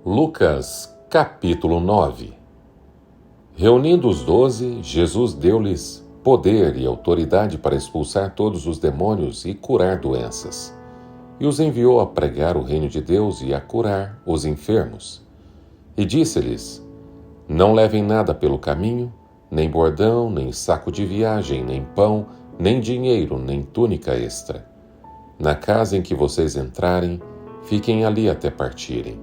Lucas, capítulo 9. Reunindo os 12, Jesus deu-lhes poder e autoridade para expulsar todos os demônios e curar doenças. E os enviou a pregar o reino de Deus e a curar os enfermos. E disse-lhes: Não levem nada pelo caminho, nem bordão, nem saco de viagem, nem pão, nem dinheiro, nem túnica extra. Na casa em que vocês entrarem, fiquem ali até partirem.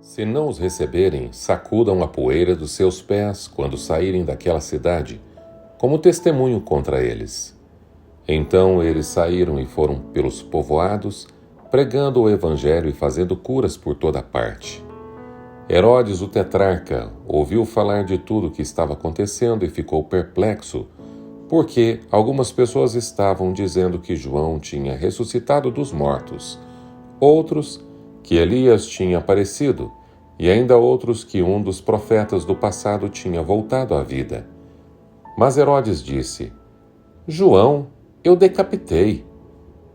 Se não os receberem, sacudam a poeira dos seus pés quando saírem daquela cidade, como testemunho contra eles. Então eles saíram e foram pelos povoados, pregando o evangelho e fazendo curas por toda parte. Herodes, o tetrarca, ouviu falar de tudo o que estava acontecendo e ficou perplexo, porque algumas pessoas estavam dizendo que João tinha ressuscitado dos mortos, outros que Elias tinha aparecido, e ainda outros que um dos profetas do passado tinha voltado à vida. Mas Herodes disse: João, eu decapitei.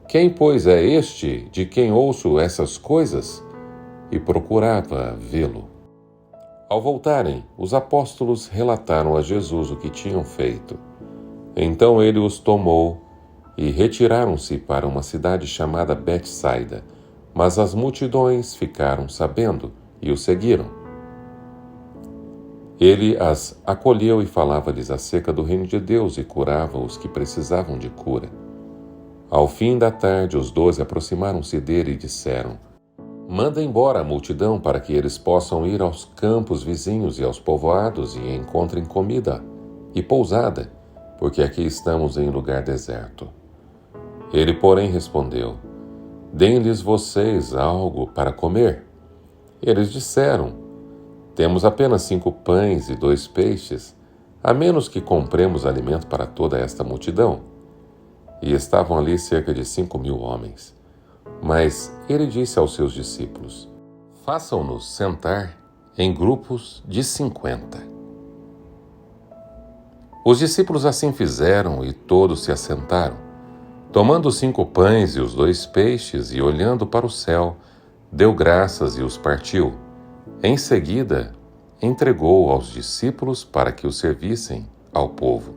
Quem, pois, é este de quem ouço essas coisas? E procurava vê-lo. Ao voltarem, os apóstolos relataram a Jesus o que tinham feito. Então ele os tomou e retiraram-se para uma cidade chamada Betsaida, mas as multidões ficaram sabendo e o seguiram. Ele as acolheu e falava-lhes acerca do reino de Deus e curava os que precisavam de cura. Ao fim da tarde, os 12 aproximaram-se dele e disseram: Manda embora a multidão para que eles possam ir aos campos vizinhos e aos povoados e encontrem comida e pousada, porque aqui estamos em lugar deserto. Ele, porém, respondeu: Deem-lhes vocês algo para comer. Eles disseram: Temos apenas 5 pães e 2 peixes, a menos que compremos alimento para toda esta multidão. E estavam ali cerca de 5.000 homens. Mas ele disse aos seus discípulos: Façam-nos sentar em grupos de 50. Os discípulos assim fizeram e todos se assentaram. Tomando os 5 pães e os 2 peixes e olhando para o céu, deu graças e os partiu. Em seguida, entregou aos discípulos para que os servissem ao povo.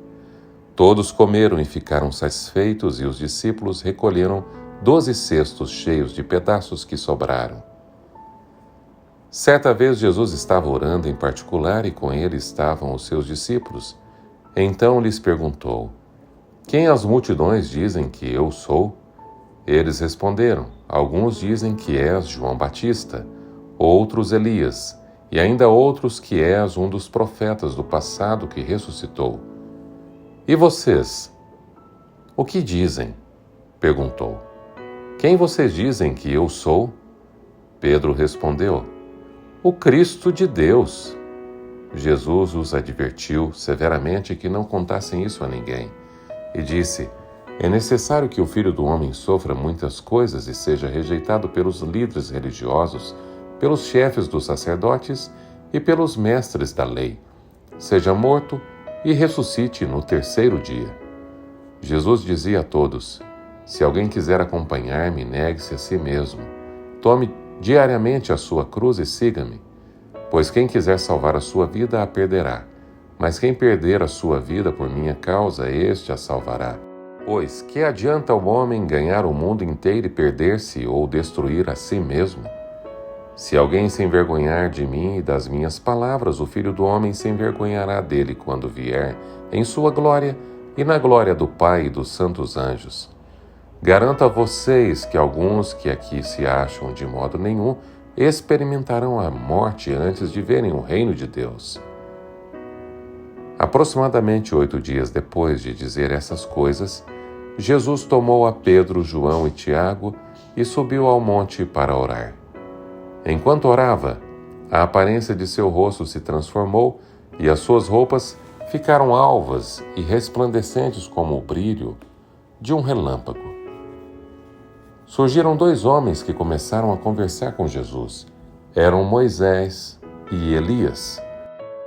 Todos comeram e ficaram satisfeitos, e os discípulos recolheram 12 cestos cheios de pedaços que sobraram. Certa vez Jesus estava orando em particular e com ele estavam os seus discípulos. Então lhes perguntou: Quem as multidões dizem que eu sou? Eles responderam: Alguns dizem que és João Batista, outros Elias, e ainda outros que és um dos profetas do passado que ressuscitou. E vocês? O que dizem? Perguntou. Quem vocês dizem que eu sou? Pedro respondeu: O Cristo de Deus. Jesus os advertiu severamente que não contassem isso a ninguém. E disse: É necessário que o Filho do Homem sofra muitas coisas e seja rejeitado pelos líderes religiosos, pelos chefes dos sacerdotes e pelos mestres da lei. Seja morto e ressuscite no 3º dia. Jesus dizia a todos: Se alguém quiser acompanhar-me, negue-se a si mesmo. Tome diariamente a sua cruz e siga-me. Pois quem quiser salvar a sua vida a perderá. Mas quem perder a sua vida por minha causa, este a salvará. Pois que adianta o homem ganhar o mundo inteiro e perder-se ou destruir a si mesmo? Se alguém se envergonhar de mim e das minhas palavras, o Filho do Homem se envergonhará dele quando vier em sua glória e na glória do Pai e dos santos anjos. Garanto a vocês que alguns que aqui se acham de modo nenhum experimentarão a morte antes de verem o reino de Deus. Aproximadamente 8 dias depois de dizer essas coisas, Jesus tomou a Pedro, João e Tiago e subiu ao monte para orar. Enquanto orava, a aparência de seu rosto se transformou e as suas roupas ficaram alvas e resplandecentes como o brilho de um relâmpago. Surgiram 2 homens que começaram a conversar com Jesus. Eram Moisés e Elias.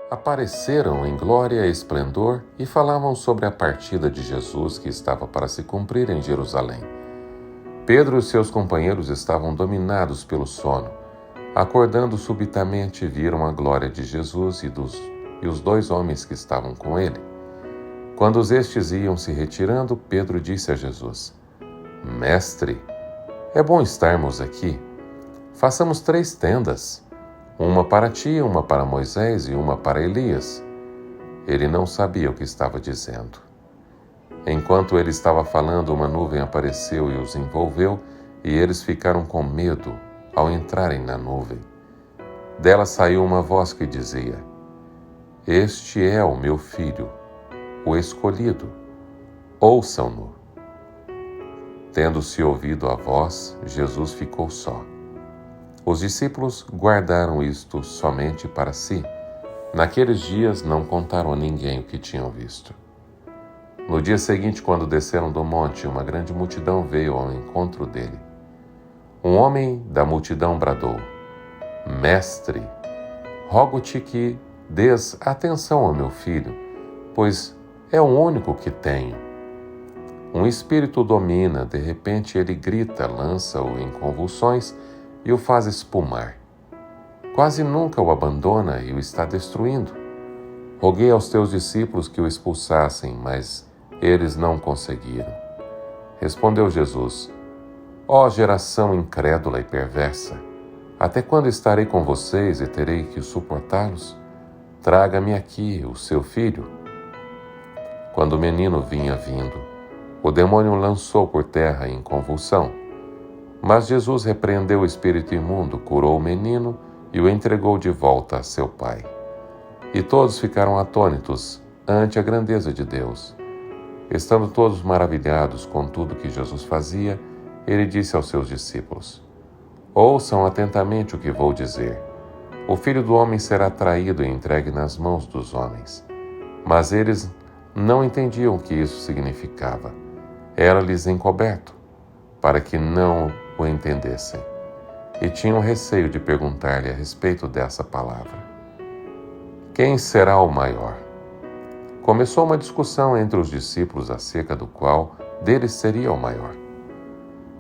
Apareceram em glória e esplendor e falavam sobre a partida de Jesus que estava para se cumprir em Jerusalém. Pedro e seus companheiros estavam dominados pelo sono. Acordando subitamente, viram a glória de Jesus e os 2 homens que estavam com ele. Quando estes iam se retirando, Pedro disse a Jesus: Mestre, é bom estarmos aqui. Façamos 3 tendas, uma para ti, uma para Moisés e uma para Elias. Ele não sabia o que estava dizendo. Enquanto ele estava falando, uma nuvem apareceu e os envolveu, e eles ficaram com medo ao entrarem na nuvem. Dela saiu uma voz que dizia: Este é o meu filho, o escolhido. Ouçam-no. Tendo-se ouvido a voz, Jesus ficou só. Os discípulos guardaram isto somente para si. Naqueles dias não contaram a ninguém o que tinham visto. No dia seguinte, quando desceram do monte, uma grande multidão veio ao encontro dele. Um homem da multidão bradou: Mestre, rogo-te que dês atenção ao meu filho, pois é o único que tenho. Um espírito o domina, de repente ele grita, lança-o em convulsões e o faz espumar. Quase nunca o abandona e o está destruindo. Roguei aos teus discípulos que o expulsassem, mas eles não conseguiram. Respondeu Jesus: Ó geração incrédula e perversa, até quando estarei com vocês e terei que suportá-los? Traga-me aqui o seu filho. Quando o menino vinha vindo, o demônio o lançou por terra em convulsão. Mas Jesus repreendeu o espírito imundo, curou o menino e o entregou de volta a seu pai. E todos ficaram atônitos ante a grandeza de Deus. Estando todos maravilhados com tudo que Jesus fazia, ele disse aos seus discípulos: Ouçam atentamente o que vou dizer. O Filho do Homem será traído e entregue nas mãos dos homens. Mas eles não entendiam o que isso significava. Era-lhes encoberto, para que não o entendessem. E tinham receio de perguntar-lhe a respeito dessa palavra. Quem será o maior? Começou uma discussão entre os discípulos acerca do qual deles seria o maior.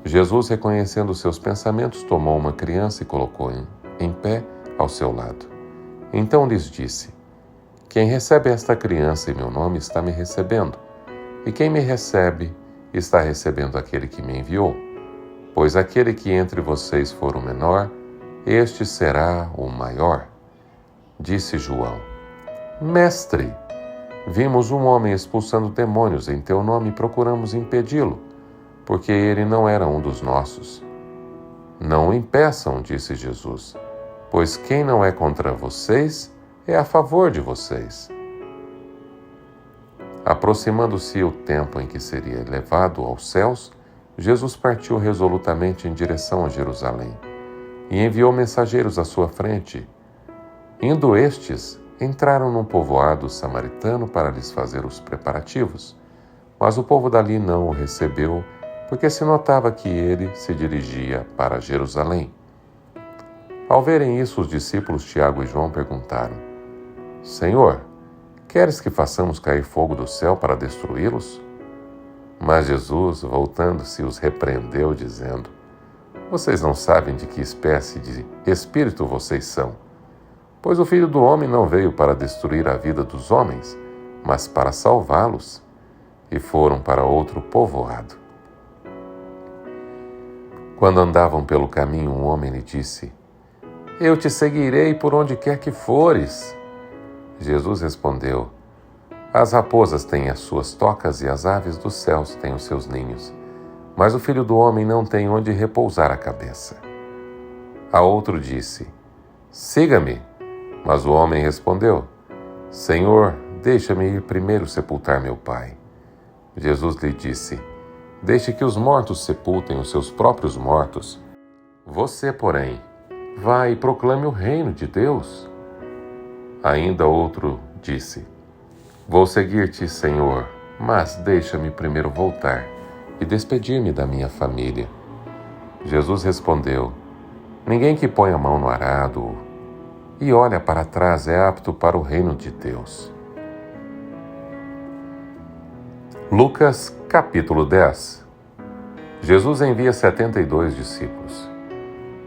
Jesus, reconhecendo seus pensamentos, tomou uma criança e colocou em pé ao seu lado. Então lhes disse: Quem recebe esta criança em meu nome está me recebendo, e quem me recebe está recebendo aquele que me enviou. Pois aquele que entre vocês for o menor, este será o maior. Disse João: Mestre, vimos um homem expulsando demônios em teu nome e procuramos impedi-lo, porque ele não era um dos nossos. Não o impeçam, disse Jesus, pois quem não é contra vocês é a favor de vocês. Aproximando-se o tempo em que seria levado aos céus, Jesus partiu resolutamente em direção a Jerusalém e enviou mensageiros à sua frente. Indo estes, entraram num povoado samaritano para lhes fazer os preparativos, mas o povo dali não o recebeu, porque se notava que ele se dirigia para Jerusalém. Ao verem isso, os discípulos Tiago e João perguntaram: Senhor, queres que façamos cair fogo do céu para destruí-los? Mas Jesus, voltando-se, os repreendeu, dizendo: Vocês não sabem de que espécie de espírito vocês são, pois o Filho do Homem não veio para destruir a vida dos homens, mas para salvá-los. E foram para outro povoado. Quando andavam pelo caminho, um homem lhe disse: Eu te seguirei por onde quer que fores. Jesus respondeu: As raposas têm as suas tocas e as aves dos céus têm os seus ninhos, mas o Filho do Homem não tem onde repousar a cabeça. A outro disse: Siga-me. Mas o homem respondeu: Senhor, deixa-me ir primeiro sepultar meu pai. Jesus lhe disse: Deixe que os mortos sepultem os seus próprios mortos. Você, porém, vá e proclame o reino de Deus. Ainda outro disse: Vou seguir-te, Senhor, mas deixa-me primeiro voltar e despedir-me da minha família. Jesus respondeu: Ninguém que põe a mão no arado e olha para trás é apto para o reino de Deus. Lucas, capítulo 10. Jesus envia 72 discípulos.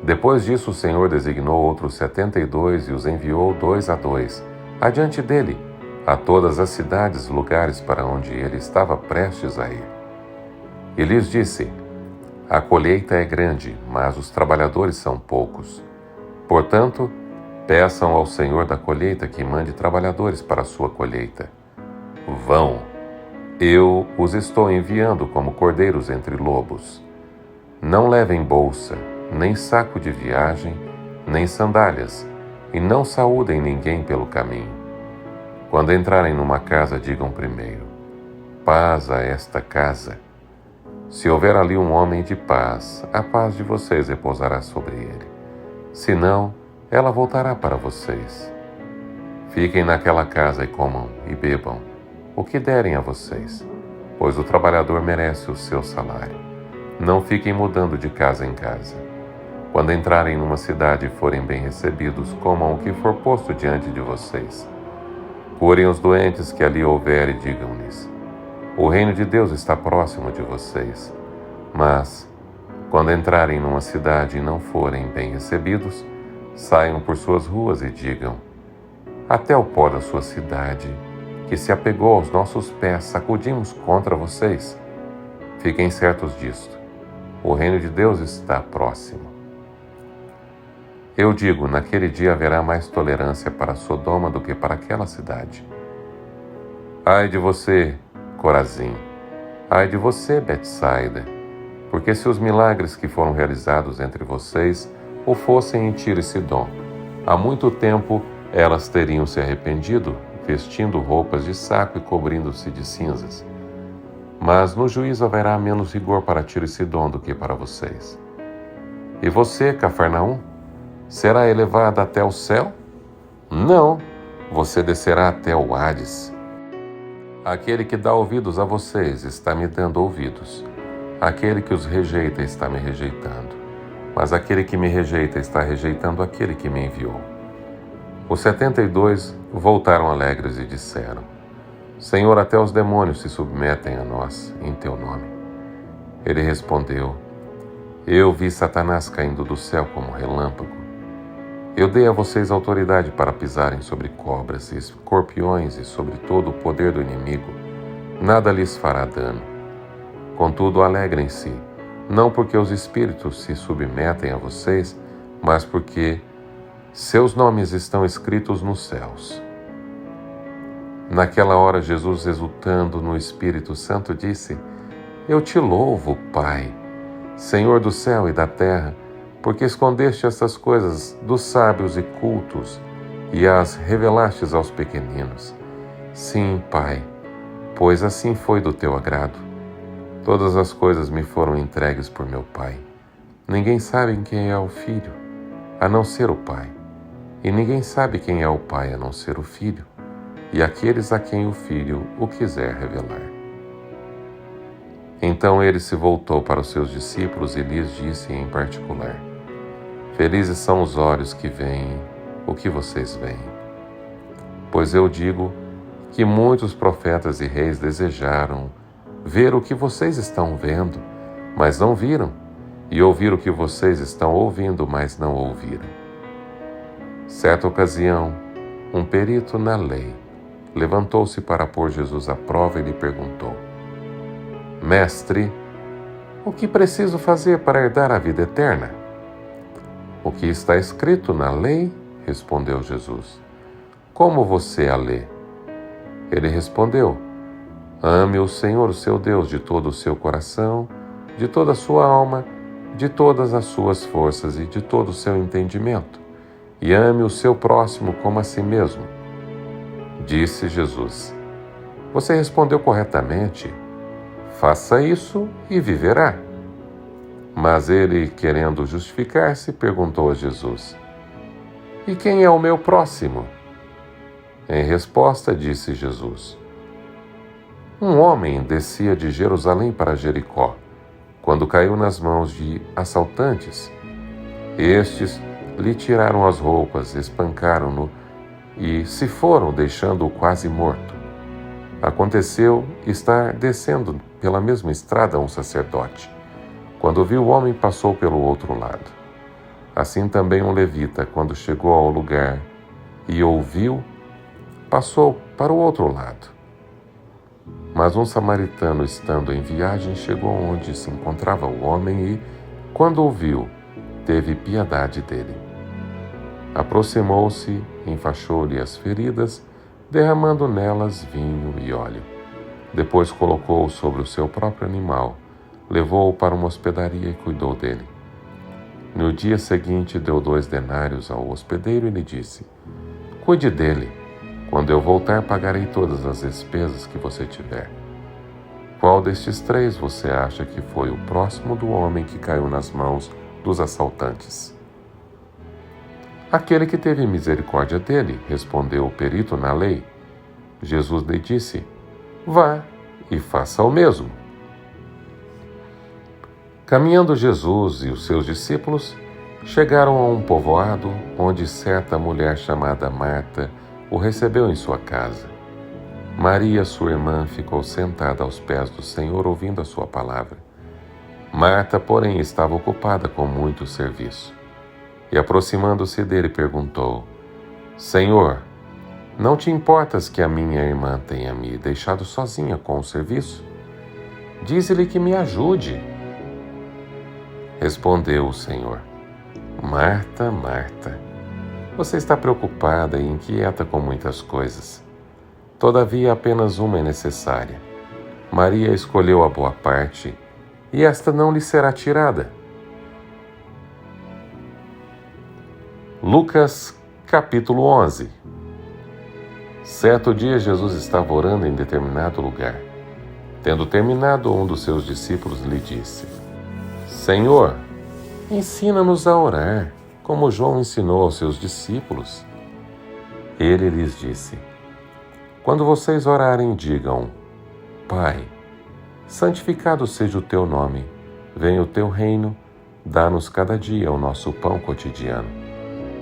Depois disso, o Senhor designou outros 72 e os enviou 2 a 2, adiante dele, a todas as cidades, lugares para onde ele estava prestes a ir. E lhes disse: a colheita é grande, mas os trabalhadores são poucos. Portanto, peçam ao Senhor da colheita que mande trabalhadores para a sua colheita. Vão, eu os estou enviando como cordeiros entre lobos. Não levem bolsa, nem saco de viagem, nem sandálias, e não saúdem ninguém pelo caminho. Quando entrarem numa casa, digam primeiro: paz a esta casa. Se houver ali um homem de paz, a paz de vocês repousará sobre ele. Se não, ela voltará para vocês. Fiquem naquela casa e comam e bebam o que derem a vocês, pois o trabalhador merece o seu salário. Não fiquem mudando de casa em casa. Quando entrarem numa cidade e forem bem recebidos, comam o que for posto diante de vocês. Curem os doentes que ali houver e digam-lhes: o reino de Deus está próximo de vocês. Mas, quando entrarem numa cidade e não forem bem recebidos, saiam por suas ruas e digam: até o pó da sua cidade, que se apegou aos nossos pés, sacudimos contra vocês. Fiquem certos disto: o reino de Deus está próximo. Eu digo, naquele dia haverá mais tolerância para Sodoma do que para aquela cidade. Ai de você, Corazim! Ai de você, Betsaida! Porque se os milagres que foram realizados entre vocês o fossem em Tiro e Sidom, há muito tempo elas teriam se arrependido, vestindo roupas de saco e cobrindo-se de cinzas. Mas no juízo haverá menos rigor para Tiro e Sidom do que para vocês. E você, Cafarnaum, será elevada até o céu? Não, você descerá até o Hades. Aquele que dá ouvidos a vocês está me dando ouvidos. Aquele que os rejeita está me rejeitando. Mas aquele que me rejeita está rejeitando aquele que me enviou. Os 72 voltaram alegres e disseram: Senhor, até os demônios se submetem a nós em teu nome. Ele respondeu: eu vi Satanás caindo do céu como relâmpago. Eu dei a vocês autoridade para pisarem sobre cobras e escorpiões e sobre todo o poder do inimigo. Nada lhes fará dano. Contudo, alegrem-se, não porque os espíritos se submetem a vocês, mas porque seus nomes estão escritos nos céus. Naquela hora, Jesus, exultando no Espírito Santo, disse: eu te louvo, Pai, Senhor do céu e da terra, porque escondeste estas coisas dos sábios e cultos e as revelastes aos pequeninos. Sim, Pai, pois assim foi do teu agrado. Todas as coisas me foram entregues por meu Pai. Ninguém sabe quem é o Filho, a não ser o Pai. E ninguém sabe quem é o Pai, a não ser o Filho, e aqueles a quem o Filho o quiser revelar. Então ele se voltou para os seus discípulos e lhes disse em particular: felizes são os olhos que veem o que vocês veem. Pois eu digo que muitos profetas e reis desejaram ver o que vocês estão vendo, mas não viram, e ouvir o que vocês estão ouvindo, mas não ouviram. Certa ocasião, um perito na lei levantou-se para pôr Jesus à prova e lhe perguntou: Mestre, o que preciso fazer para herdar a vida eterna? O que está escrito na lei? Respondeu Jesus. Como você a lê? Ele respondeu: ame o Senhor, o seu Deus, de todo o seu coração, de toda a sua alma, de todas as suas forças e de todo o seu entendimento, e ame o seu próximo como a si mesmo. Disse Jesus: você respondeu corretamente. Faça isso e viverá. Mas ele, querendo justificar-se, perguntou a Jesus: e quem é o meu próximo? Em resposta, disse Jesus: um homem descia de Jerusalém para Jericó, quando caiu nas mãos de assaltantes. Estes lhe tiraram as roupas, espancaram-no e se foram, deixando-o quase morto. Aconteceu estar descendo pela mesma estrada um sacerdote. Quando viu o homem, passou pelo outro lado. Assim também um levita, quando chegou ao lugar e ouviu, passou para o outro lado. Mas um samaritano, estando em viagem, chegou onde se encontrava o homem e, quando o viu, teve piedade dele. Aproximou-se, enfaixou-lhe as feridas, derramando nelas vinho e óleo. Depois colocou-o sobre o seu próprio animal, levou-o para uma hospedaria e cuidou dele. No dia seguinte deu 2 denários ao hospedeiro e lhe disse: cuide dele. Quando eu voltar, pagarei todas as despesas que você tiver. Qual destes 3 você acha que foi o próximo do homem que caiu nas mãos dos assaltantes? Aquele que teve misericórdia dele, respondeu o perito na lei. Jesus lhe disse: vá e faça o mesmo. Caminhando Jesus e os seus discípulos, chegaram a um povoado onde certa mulher chamada Marta o recebeu em sua casa. Maria, sua irmã, ficou sentada aos pés do Senhor ouvindo a sua palavra. Marta, porém, estava ocupada com muito serviço. E aproximando-se dele, perguntou: Senhor, não te importas que a minha irmã tenha me deixado sozinha com o serviço? Dize-lhe que me ajude. Respondeu o Senhor: Marta, Marta, você está preocupada e inquieta com muitas coisas. Todavia, apenas uma é necessária. Maria escolheu a boa parte, e esta não lhe será tirada. Lucas, capítulo 11. Certo dia, Jesus estava orando em determinado lugar. Tendo terminado, um dos seus discípulos lhe disse: Senhor, ensina-nos a orar, como João ensinou aos seus discípulos. Ele lhes disse: Quando vocês orarem, digam: Pai, santificado seja o teu nome, venha o teu reino, dá-nos cada dia o nosso pão cotidiano.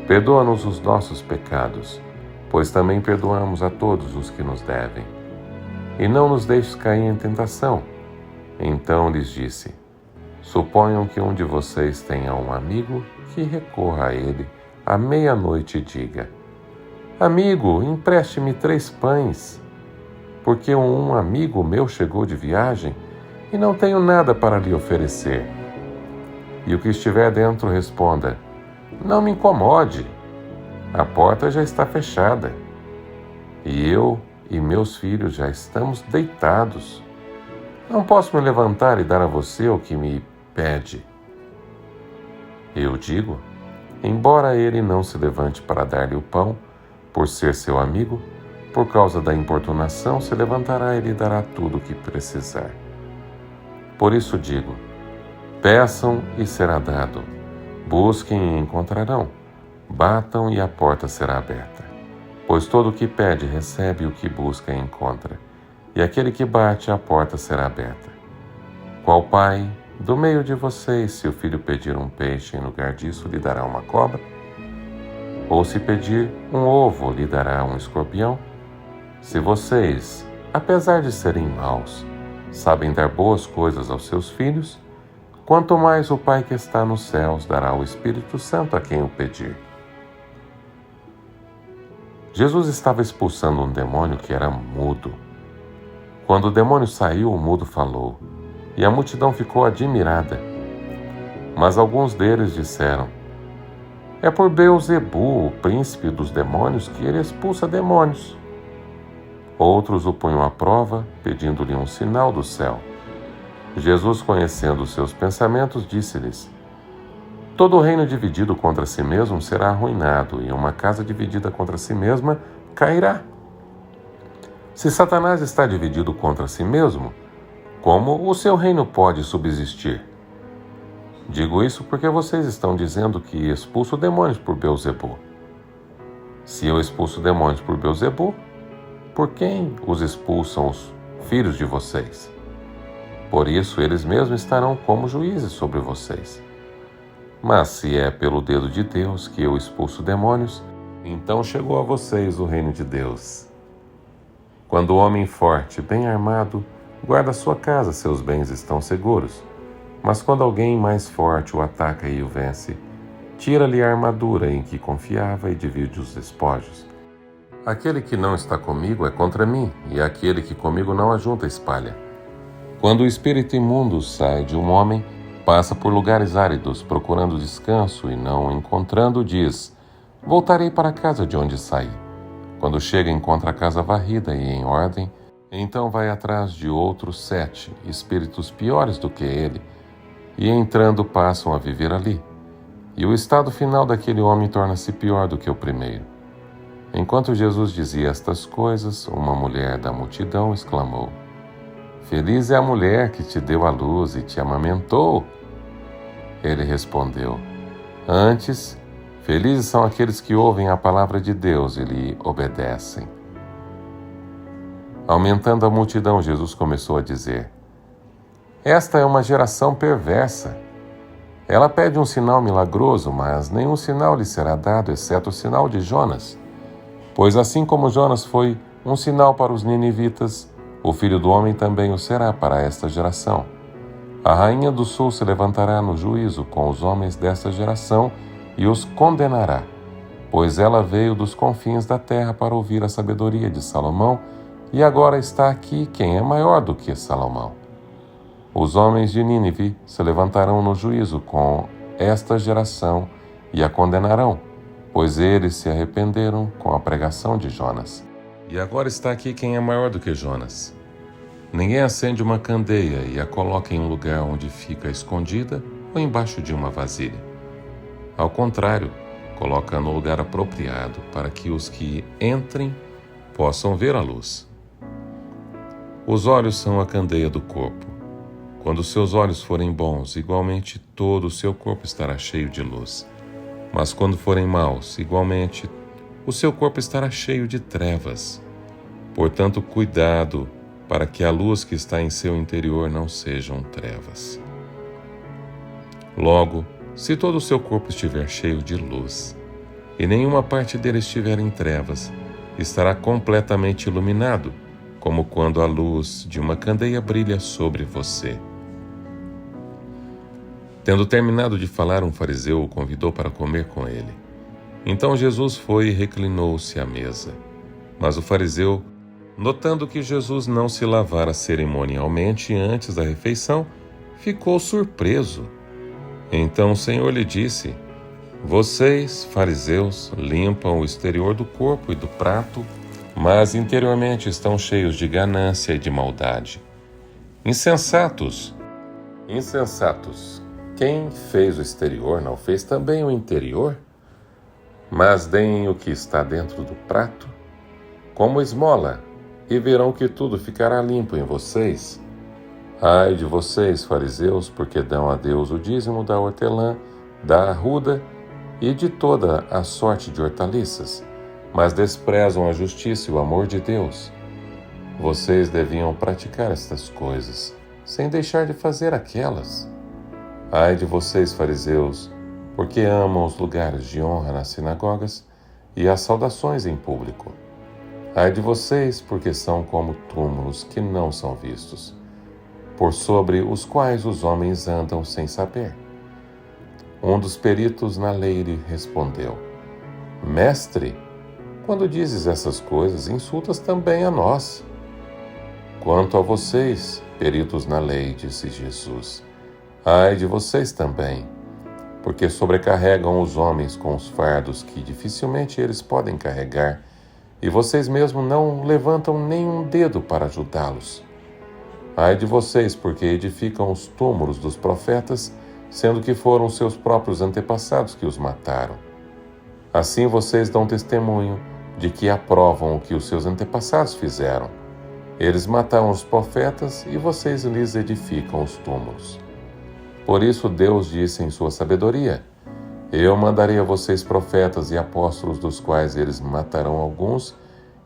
Perdoa-nos os nossos pecados, pois também perdoamos a todos os que nos devem. E não nos deixes cair em tentação. Então lhes disse: Suponham que um de vocês tenha um amigo que recorra a ele à meia-noite e diga: Amigo, empreste-me 3 pães, porque um amigo meu chegou de viagem e não tenho nada para lhe oferecer. E o que estiver dentro responda: Não me incomode, a porta já está fechada, e eu e meus filhos já estamos deitados. Não posso me levantar e dar a você o que me pede. Eu digo, embora ele não se levante para dar-lhe o pão, por ser seu amigo, por causa da importunação, se levantará e lhe dará tudo o que precisar. Por isso digo, peçam e será dado, busquem e encontrarão, batam e a porta será aberta. Pois todo o que pede recebe, o que busca encontra, e aquele que bate, a porta será aberta. Qual pai, do meio de vocês, se o filho pedir um peixe, em lugar disso lhe dará uma cobra? Ou se pedir um ovo, lhe dará um escorpião? Se vocês, apesar de serem maus, sabem dar boas coisas aos seus filhos, quanto mais o Pai que está nos céus dará o Espírito Santo a quem o pedir. Jesus estava expulsando um demônio que era mudo. Quando o demônio saiu, o mudo falou, e a multidão ficou admirada. Mas alguns deles disseram: É por Beelzebu, o príncipe dos demônios, que ele expulsa demônios. Outros o punham à prova, pedindo-lhe um sinal do céu. Jesus, conhecendo os seus pensamentos, disse-lhes: Todo reino dividido contra si mesmo será arruinado, e uma casa dividida contra si mesma cairá. Se Satanás está dividido contra si mesmo, como o seu reino pode subsistir? Digo isso porque vocês estão dizendo que expulso demônios por Beelzebu. Se eu expulso demônios por Beelzebu, por quem os expulsam os filhos de vocês? Por isso eles mesmos estarão como juízes sobre vocês. Mas se é pelo dedo de Deus que eu expulso demônios, então chegou a vocês o reino de Deus. Quando o homem forte, bem armado, guarda sua casa, seus bens estão seguros. Mas quando alguém mais forte o ataca e o vence, tira-lhe a armadura em que confiava e divide os despojos. Aquele que não está comigo é contra mim, e aquele que comigo não ajunta espalha. Quando o espírito imundo sai de um homem, passa por lugares áridos, procurando descanso, e não o encontrando, diz: voltarei para a casa de onde saí. Quando chega, encontra a casa varrida e em ordem, então vai atrás de outros 7 espíritos piores do que ele, e entrando passam a viver ali. E o estado final daquele homem torna-se pior do que o primeiro. Enquanto Jesus dizia estas coisas, uma mulher da multidão exclamou: feliz é a mulher que te deu à luz e te amamentou. Ele respondeu: antes, felizes são aqueles que ouvem a palavra de Deus e lhe obedecem. Aumentando a multidão, Jesus começou a dizer: esta é uma geração perversa. Ela pede um sinal milagroso, mas nenhum sinal lhe será dado, exceto o sinal de Jonas. Pois assim como Jonas foi um sinal para os ninivitas, o Filho do Homem também o será para esta geração. A rainha do sul se levantará no juízo com os homens desta geração e os condenará, pois ela veio dos confins da terra para ouvir a sabedoria de Salomão, e agora está aqui quem é maior do que Salomão. Os homens de Nínive se levantarão no juízo com esta geração e a condenarão, pois eles se arrependeram com a pregação de Jonas. E agora está aqui quem é maior do que Jonas. Ninguém acende uma candeia e a coloca em um lugar onde fica escondida ou embaixo de uma vasilha. Ao contrário, coloca no lugar apropriado para que os que entrem possam ver a luz. Os olhos são a candeia do corpo. Quando seus olhos forem bons, igualmente todo o seu corpo estará cheio de luz. Mas quando forem maus, igualmente o seu corpo estará cheio de trevas. Portanto, cuidado para que a luz que está em seu interior não sejam trevas. Logo, se todo o seu corpo estiver cheio de luz, e nenhuma parte dele estiver em trevas, estará completamente iluminado, como quando a luz de uma candeia brilha sobre você. Tendo terminado de falar, um fariseu o convidou para comer com ele. Então Jesus foi e reclinou-se à mesa. Mas o fariseu, notando que Jesus não se lavara cerimonialmente antes da refeição, ficou surpreso. Então o Senhor lhe disse: vocês, fariseus, limpam o exterior do corpo e do prato, mas interiormente estão cheios de ganância e de maldade. Insensatos! Insensatos! Quem fez o exterior não fez também o interior? Mas deem o que está dentro do prato como esmola, e verão que tudo ficará limpo em vocês. Ai de vocês, fariseus, porque dão a Deus o dízimo da hortelã, da arruda e de toda a sorte de hortaliças, mas desprezam a justiça e o amor de Deus. Vocês deviam praticar estas coisas, sem deixar de fazer aquelas. Ai de vocês, fariseus, porque amam os lugares de honra nas sinagogas e as saudações em público. Ai de vocês, porque são como túmulos que não são vistos, por sobre os quais os homens andam sem saber. Um dos peritos na lei lhe respondeu: Mestre, quando dizes essas coisas, insultas também a nós. Quanto a vocês, peritos na lei, disse Jesus, ai de vocês também, porque sobrecarregam os homens com os fardos que dificilmente eles podem carregar, e vocês mesmos não levantam nenhum dedo para ajudá-los. Ai de vocês, porque edificam os túmulos dos profetas, sendo que foram seus próprios antepassados que os mataram. Assim vocês dão testemunho de que aprovam o que os seus antepassados fizeram. Eles mataram os profetas e vocês lhes edificam os túmulos. Por isso Deus disse em sua sabedoria: Eu mandarei a vocês profetas e apóstolos, dos quais eles matarão alguns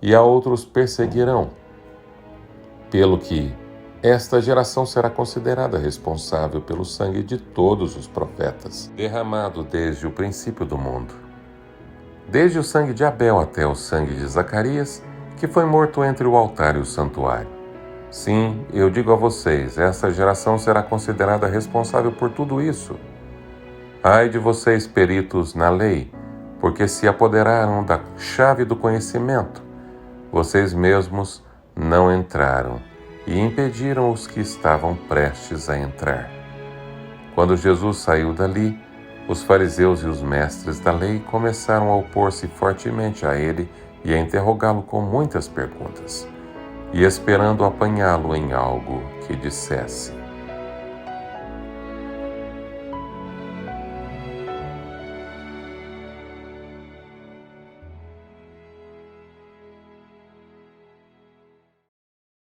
e a outros perseguirão. Pelo que esta geração será considerada responsável pelo sangue de todos os profetas, derramado desde o princípio do mundo. Desde o sangue de Abel até o sangue de Zacarias, que foi morto entre o altar e o santuário. Sim, eu digo a vocês, essa geração será considerada responsável por tudo isso. Ai de vocês, peritos na lei, porque se apoderaram da chave do conhecimento. Vocês mesmos não entraram e impediram os que estavam prestes a entrar. Quando Jesus saiu dali, os fariseus e os mestres da lei começaram a opor-se fortemente a ele e a interrogá-lo com muitas perguntas, e esperando apanhá-lo em algo que dissesse.